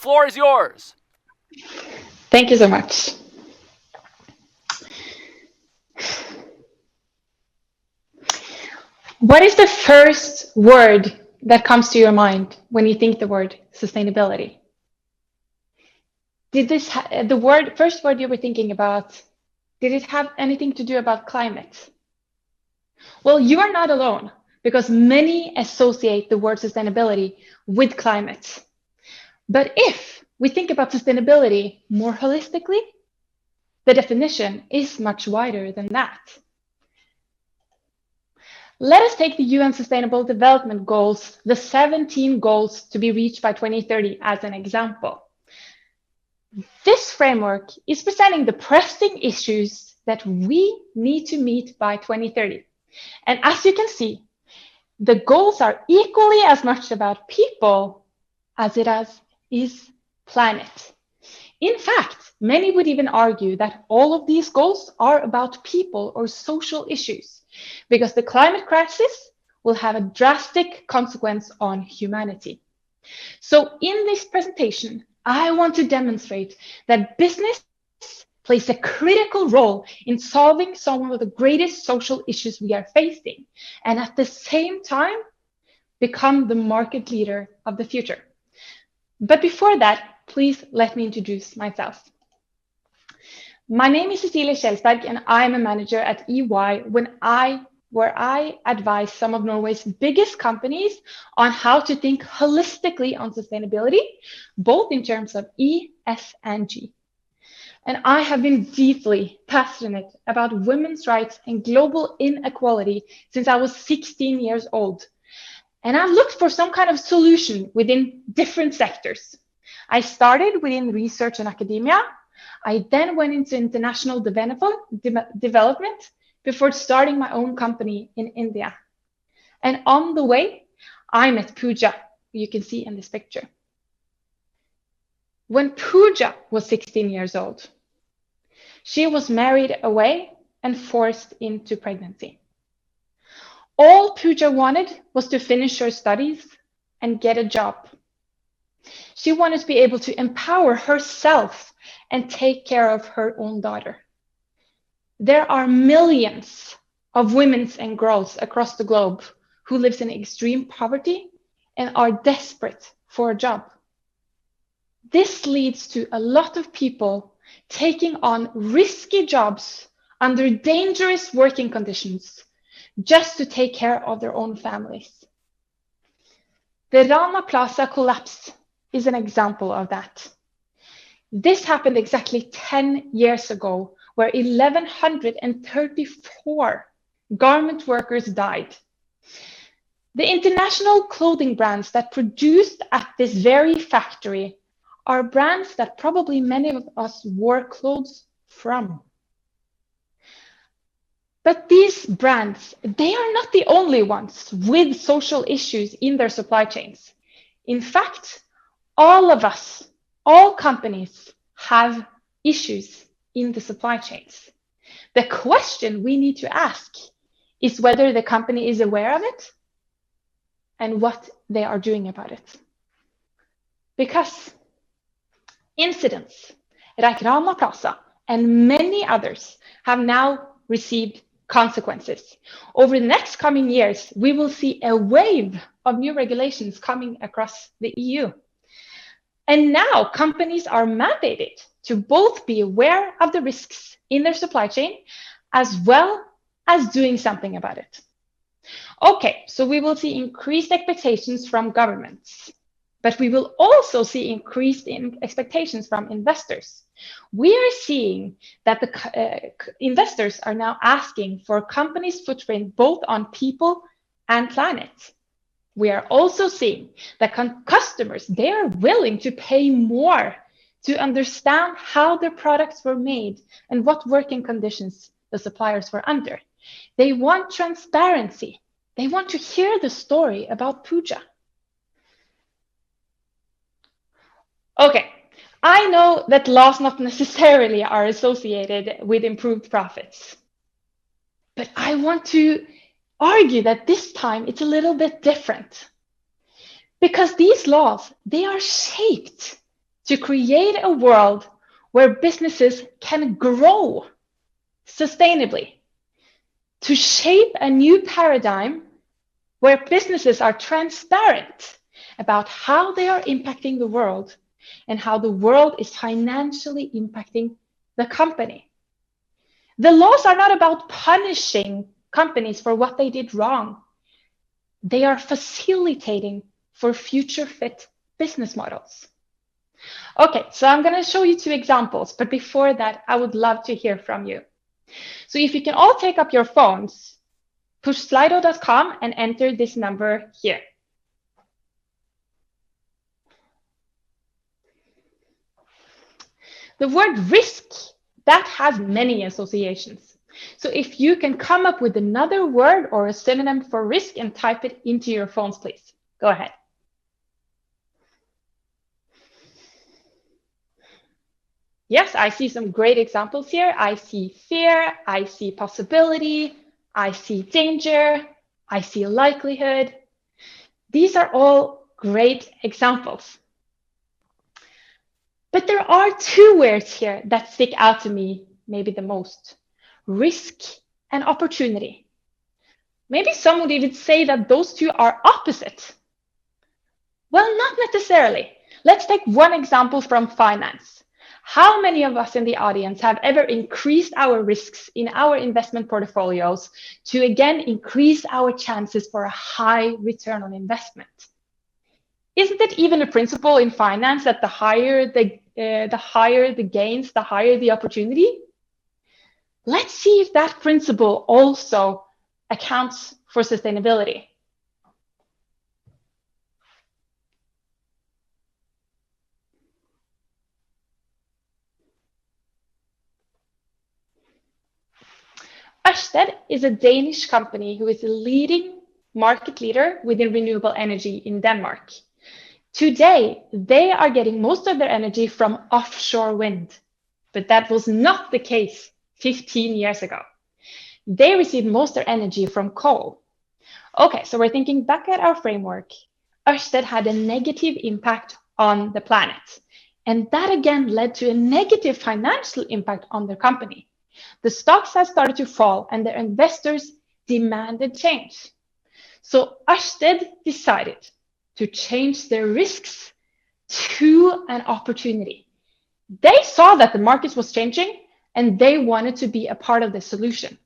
floor is yours. Thank you so much. What is the first word that comes to your mind when you think the word sustainability? Did this first word you were thinking about, did it have anything to do about climate? Well, you are not alone, because many associate the word sustainability with climate. But if we think about sustainability more holistically, the definition is much wider than that. Let us take the UN Sustainable Development Goals, the 17 goals to be reached by 2030, as an example. This framework is presenting the pressing issues that we need to meet by 2030. And as you can see, the goals are equally as much about people as it is planet. In fact, many would even argue that all of these goals are about people or social issues, because the climate crisis will have a drastic consequence on humanity. So in this presentation, I want to demonstrate that business plays a critical role in solving some of the greatest social issues we are facing, and at the same time, become the market leader of the future. But before that, please let me introduce myself. My name is Cecilie Kjeldsberg, and I'm a manager at EY, where I advise some of Norway's biggest companies on how to think holistically on sustainability, both in terms of E, S, and G. And I have been deeply passionate about women's rights and global inequality since I was 16 years old. And I've looked for some kind of solution within different sectors. I started within research and academia. I then went into international development before starting my own company in India. And on the way, I met Pooja, who you can see in this picture. When Pooja was 16 years old, she was married away and forced into pregnancy. All Pooja wanted was to finish her studies and get a job. She wanted to be able to empower herself and take care of her own daughter. There are millions of women and girls across the globe who live in extreme poverty and are desperate for a job. This leads to a lot of people taking on risky jobs under dangerous working conditions just to take care of their own families. The Rana Plaza collapse is an example of that. This happened exactly 10 years ago, where 1,134 garment workers died. The international clothing brands that produced at this very factory are brands that probably many of us wore clothes from. But these brands, they are not the only ones with social issues in their supply chains. In fact, all of us, all companies have issues in the supply chains. The question we need to ask is whether the company is aware of it and what they are doing about it. Because incidents like Rana Plaza and many others have now received consequences. Over the next coming years, we will see a wave of new regulations coming across the EU. And now companies are mandated to both be aware of the risks in their supply chain, as well as doing something about it. Okay, so we will see increased expectations from governments, but we will also see increased expectations from investors. We are seeing that the investors are now asking for companies' footprint both on people and planet. We are also seeing that customers, they are willing to pay more to understand how their products were made and what working conditions the suppliers were under. They want transparency. They want to hear the story about Pooja. Okay, I know that laws not necessarily are associated with improved profits, but I want to argue that this time it's a little bit different, because these laws, they are shaped to create a world where businesses can grow sustainably, to shape a new paradigm where businesses are transparent about how they are impacting the world and how the world is financially impacting the company. The laws are not about punishing companies for what they did wrong. They are facilitating for future fit business models. Okay, so I'm going to show you 2 examples, but before that, I would love to hear from you. So if you can all take up your phones, push slido.com and enter this number here. The word risk, that has many associations. So if you can come up with another word or a synonym for risk and type it into your phones, please. Go ahead. Yes, I see some great examples here. I see fear, I see possibility, I see danger, I see likelihood. These are all great examples. But there are 2 words here that stick out to me maybe the most: risk and opportunity. Maybe some would even say that those 2 are opposite. Well, not necessarily. Let's take one example from finance. How many of us in the audience have ever increased our risks in our investment portfolios to again increase our chances for a high return on investment? Isn't it even a principle in finance that the higher the gains, the higher the opportunity? Let's see if that principle also accounts for sustainability. Ørsted is a Danish company who is a leading market leader within renewable energy in Denmark. Today, they are getting most of their energy from offshore wind, but that was not the case 15 years ago. They received most of their energy from coal. Okay, so we're thinking back at our framework. Ørsted had a negative impact on the planet, and that again led to a negative financial impact on their company. The stocks had started to fall and their investors demanded change. So Ørsted decided to change their risks to an opportunity. They saw that the market was changing and they wanted to be a part of the solution.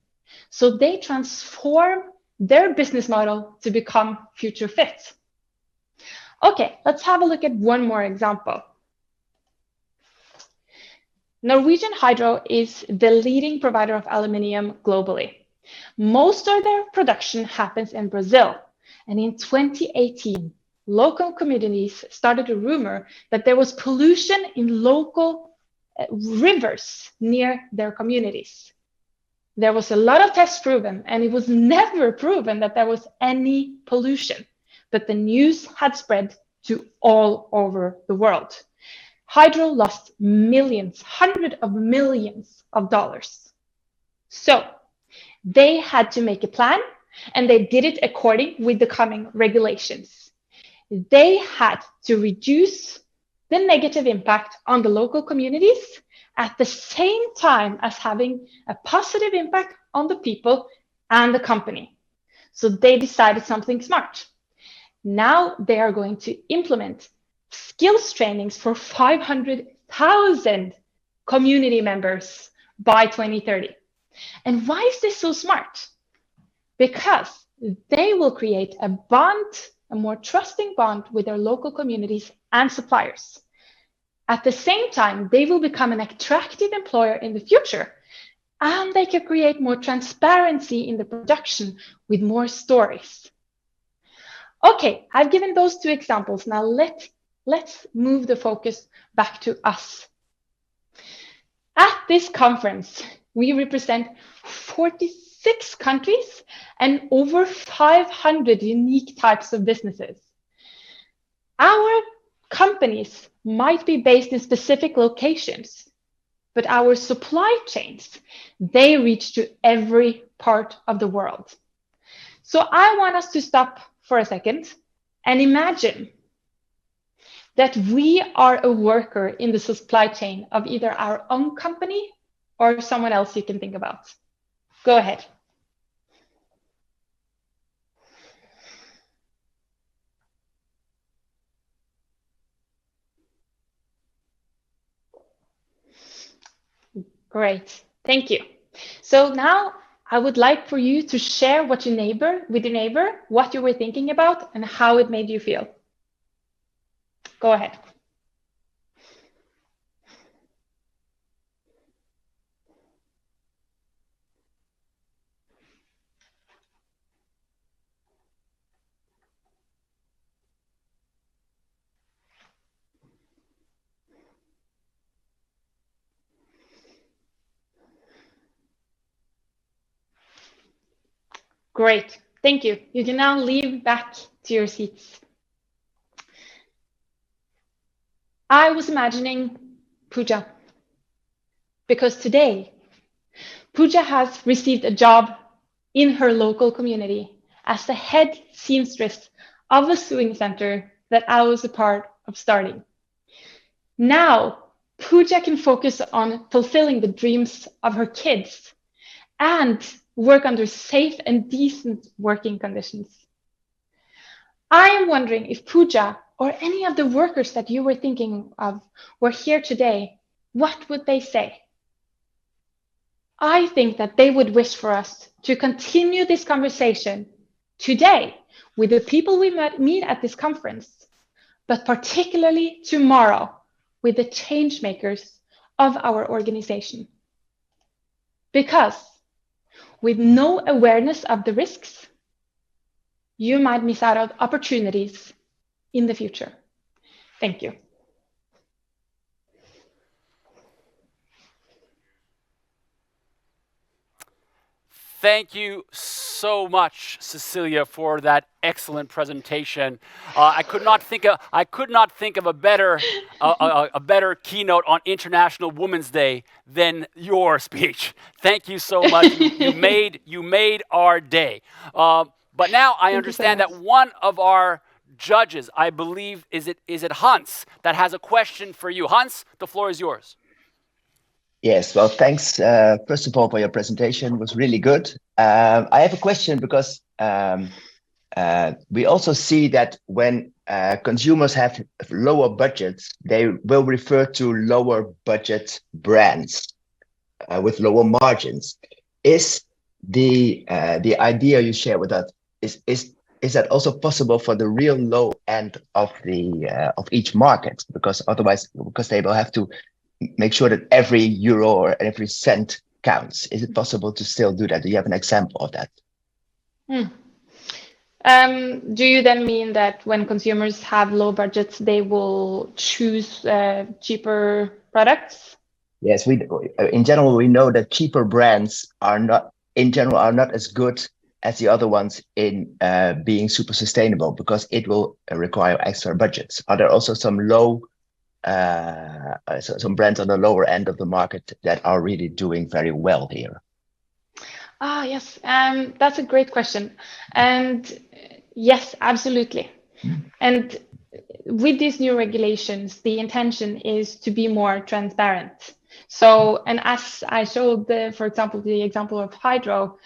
So they transformed their business model to become future fit. Okay, let's have a look at one more example. Norwegian Hydro is the leading provider of aluminium globally. Most of their production happens in Brazil. And in 2018, local communities started a rumor that there was pollution in local rivers near their communities. There was a lot of tests proven, and it was never proven that there was any pollution. But the news had spread to all over the world. Hydro lost millions, hundreds of millions of dollars. So they had to make a plan, and they did it according with the coming regulations. They had to reduce the negative impact on the local communities at the same time as having a positive impact on the people and the company. So they decided something smart. Now they are going to implement skills trainings for 500,000 community members by 2030. And why is this so smart? Because they will create a bond, a more trusting bond with their local communities and suppliers. At the same time, they will become an attractive employer in the future, and they can create more transparency in the production with more stories. Okay, I've given those 2 examples. Now let's move the focus back to us. At this conference, we represent 46 countries and over 500 unique types of businesses. Our companies might be based in specific locations, but our supply chains, they reach to every part of the world. So I want us to stop for a second and imagine that we are a worker in the supply chain of either our own company or someone else you can think about. Go ahead. Great, thank you. So now I would like for you to share with your neighbor, what you were thinking about and how it made you feel. Go ahead. Great, thank you. You can now leave back to your seats. I was imagining Pooja, because today Pooja has received a job in her local community as the head seamstress of a sewing center that I was a part of starting. Now, Pooja can focus on fulfilling the dreams of her kids and work under safe and decent working conditions. I am wondering if Pooja or any of the workers that you were thinking of were here today, what would they say? I think that they would wish for us to continue this conversation today with the people we meet at this conference, but particularly tomorrow with the change makers of our organization. Because with no awareness of the risks, you might miss out on opportunities in the future. Thank you. Thank you so much, Cecilia, for that excellent presentation. I could not think of a better keynote on International Women's Day than your speech. Thank you so much. You made our day. But now I understand that one of our judges, I believe, is it Hans, that has a question for you. Hans, the floor is yours. Yes, well, thanks, first of all, for your presentation. It was really good. I have a question because we also see that when consumers have lower budgets, they will refer to lower budget brands with lower margins. Is the idea you share with us, is that also possible for the real low end of each market? Because otherwise, because they will have to make sure that every euro or every cent counts. Is it possible to still do that? Do you have an example of that? Do you then mean that when consumers have low budgets, they will choose cheaper products? Yes, in general, we know that cheaper brands are not as good as the other ones in being super sustainable, because it will require extra budgets. Are there also some some brands on the lower end of the market that are really doing very well here? Yes, that's a great question. And yes, absolutely. And with these new regulations, the intention is to be more transparent. So, and as I showed, for example, the example of Hydro,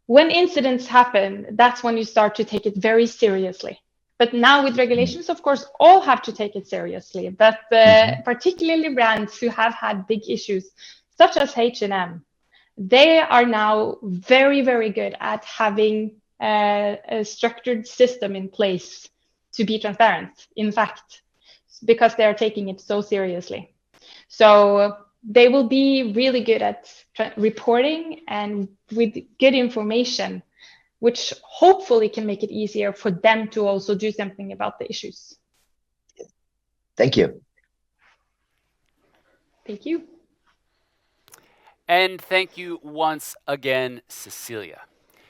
when incidents happen, that's when you start to take it very seriously. But now with regulations, of course, all have to take it seriously. But particularly brands who have had big issues, such as H&M, they are now very, very good at having a structured system in place to be transparent, in fact, because they're taking it so seriously. So they will be really good at reporting and with good information, which hopefully can make it easier for them to also do something about the issues. Thank you. Thank you. And thank you once again, Cecilia.